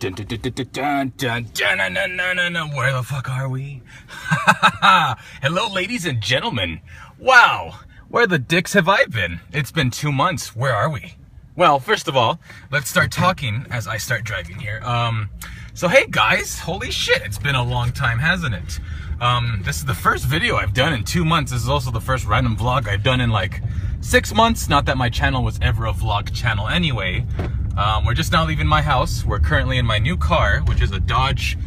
Dun, dun, dun, dun, dun, dun, dun, dun, dun, dun, dun, dun. Where the fuck are we? Hello, ladies and gentlemen. Wow, where the dicks have I been? It's been 2 months. Where are we? Well, first of all, let's start talking as I start driving here. So hey guys, holy shit, it's been a long time, hasn't it? This is the first video I've done in 2 months. This is also the first random vlog I've done in like 6 months. Not that my channel was ever a vlog channel anyway. We're just now leaving my house. We're currently in my new car, which is a Dodge,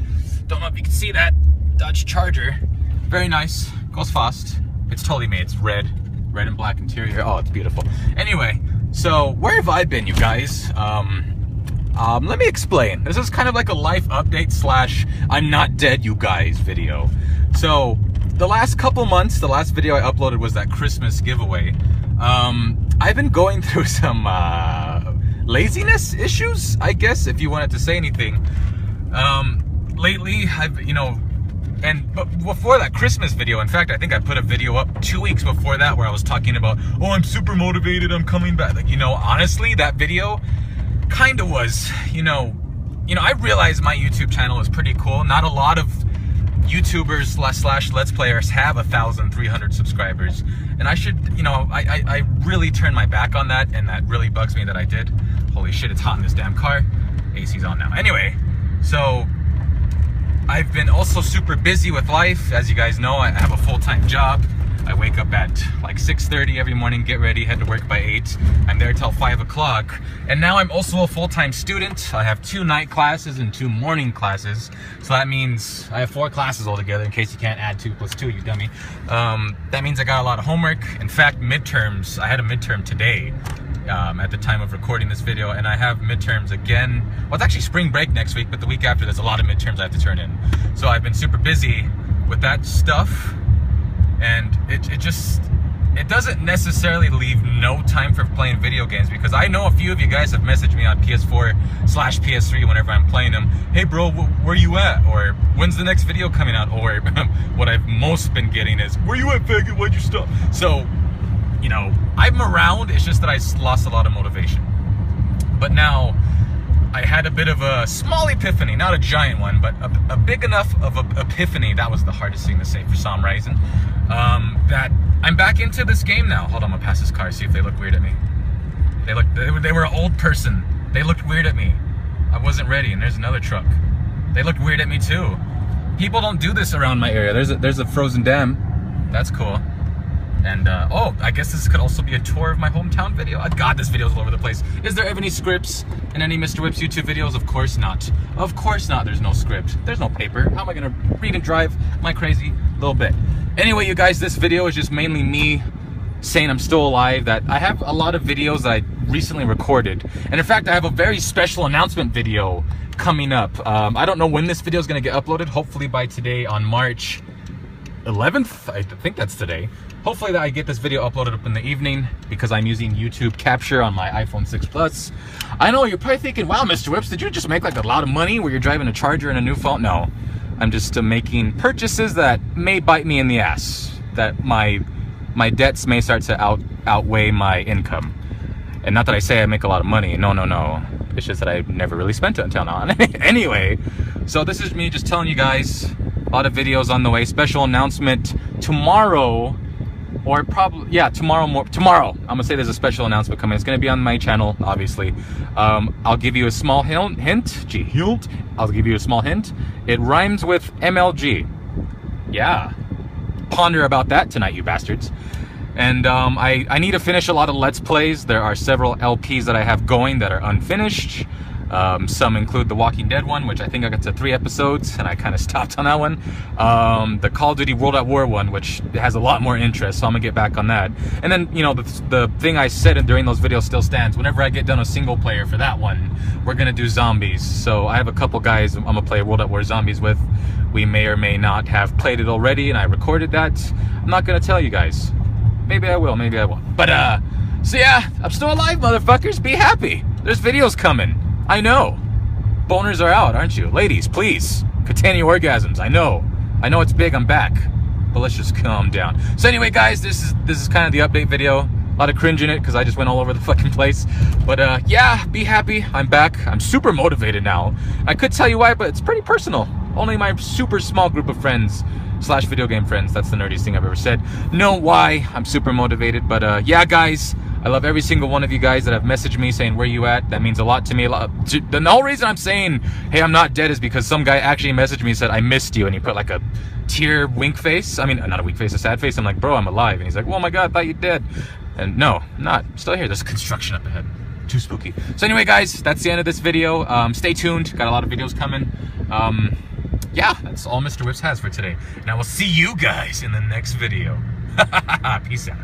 don't know if you can see that, Dodge Charger. Very nice, goes fast. It's totally made, it's red and black interior. Oh, it's beautiful. Anyway, so where have I been, you guys? Let me explain. This is kind of like a life update slash I'm not dead, you guys video. So the last couple months, the last video I uploaded was that Christmas giveaway. I've been going through some laziness issues, I guess, if you wanted to say anything. Lately, but before that Christmas video, in fact, I think I put a video up 2 weeks before that where I was talking about, oh, I'm super motivated, I'm coming back. Like, honestly, that video kind of was, I realize my YouTube channel is pretty cool. Not a lot of YouTubers slash Let's Players have 1,300 subscribers. And I should, I really turned my back on that, and that really bugs me that I did. Holy shit, it's hot in this damn car. AC's on now. Anyway, so I've been also super busy with life. As you guys know, I have a full-time job. I wake up at like 6:30 every morning, get ready, head to work by 8. I'm there till 5 o'clock. And now I'm also a full-time student. I have 2 night classes and 2 morning classes. So that means I have 4 classes altogether, in case you can't add 2 plus 2, you dummy. That means I got a lot of homework. In fact, midterms, I had a midterm today at the time of recording this video, and I have midterms again. Well, it's actually spring break next week, but the week after there's a lot of midterms I have to turn in. So I've been super busy with that stuff. And it doesn't necessarily leave no time for playing video games, because I know a few of you guys have messaged me on PS4/PS3 whenever I'm playing them. Hey bro, where you at? Or when's the next video coming out? Or what I've most been getting is, where you at, faggot? Why'd you stop? So, I'm around. It's just that I lost a lot of motivation. But now I had a bit of a small epiphany, not a giant one, but a big enough of an epiphany. That was the hardest thing to say for some reason. That I'm back into this game now. Hold on, I'm gonna pass this car, see if they look weird at me. They were an old person. They looked weird at me. I wasn't ready, and there's another truck. They looked weird at me too. People don't do this around my area. There's a frozen dam. That's cool. And, oh, I guess this could also be a tour of my hometown video. Oh, God, this video's all over the place. Is there ever any scripts in any Mr. Whips YouTube videos? Of course not. Of course not, there's no script. There's no paper. How am I gonna read and drive? Am I crazy? A little bit. Anyway, you guys, this video is just mainly me saying I'm still alive, that I have a lot of videos that I recently recorded. And in fact, I have a very special announcement video coming up. I don't know when this video is gonna get uploaded. Hopefully by today on March 11th, I think that's today. Hopefully that I get this video uploaded up in the evening, because I'm using YouTube Capture on my iPhone 6 Plus. I know you're probably thinking, wow, Mr. Whips, did you just make like a lot of money where you're driving a Charger and a new phone? No, I'm just making purchases that may bite me in the ass, that my debts may start to outweigh my income. And not that I say I make a lot of money, no. It's just that I've never really spent it until now. Anyway, so this is me just telling you guys, a lot of videos on the way. Special announcement tomorrow, or probably, yeah, tomorrow. I'm gonna say there's a special announcement coming. It's gonna be on my channel, obviously. I'll give you a small hint. I'll give you a small hint. It rhymes with MLG. Yeah. Ponder about that tonight, you bastards. And I need to finish a lot of Let's Plays. There are several LPs that I have going that are unfinished. Some include the Walking Dead one, which I think I got to 3 episodes, and I kind of stopped on that one. The Call of Duty World at War one, which has a lot more interest, so I'm gonna get back on that. And then, the thing I said during those videos still stands. Whenever I get done a single player for that one, we're gonna do zombies. So I have a couple guys I'm gonna play World at War Zombies with. We may or may not have played it already, and I recorded that. I'm not gonna tell you guys. Maybe I will, maybe I won't. But, so yeah, I'm still alive, motherfuckers. Be happy. There's videos coming. I know. Boners are out, aren't you? Ladies, please. Continue orgasms. I know it's big, I'm back. But let's just calm down. So anyway, guys, this is kind of the update video. lot of cringe in it because I just went all over the fucking place. But yeah, be happy. I'm back. I'm super motivated now. I could tell you why, but it's pretty personal. Only my super small group of friends / video game friends, that's the nerdiest thing I've ever said, know why I'm super motivated. But yeah, guys, I love every single one of you guys that have messaged me saying where you at. That means a lot to me. The whole reason I'm saying, hey, I'm not dead is because some guy actually messaged me and said, I missed you. And he put like a tear wink face. I mean, not a wink face, a sad face. I'm like, bro, I'm alive. And he's like, oh my God, I thought you dead. And no, I'm not. I'm still here. There's construction up ahead. Too spooky. So anyway, guys, that's the end of this video. Stay tuned. Got a lot of videos coming. Yeah, that's all Mr. Whips has for today. And I will see you guys in the next video. Peace out.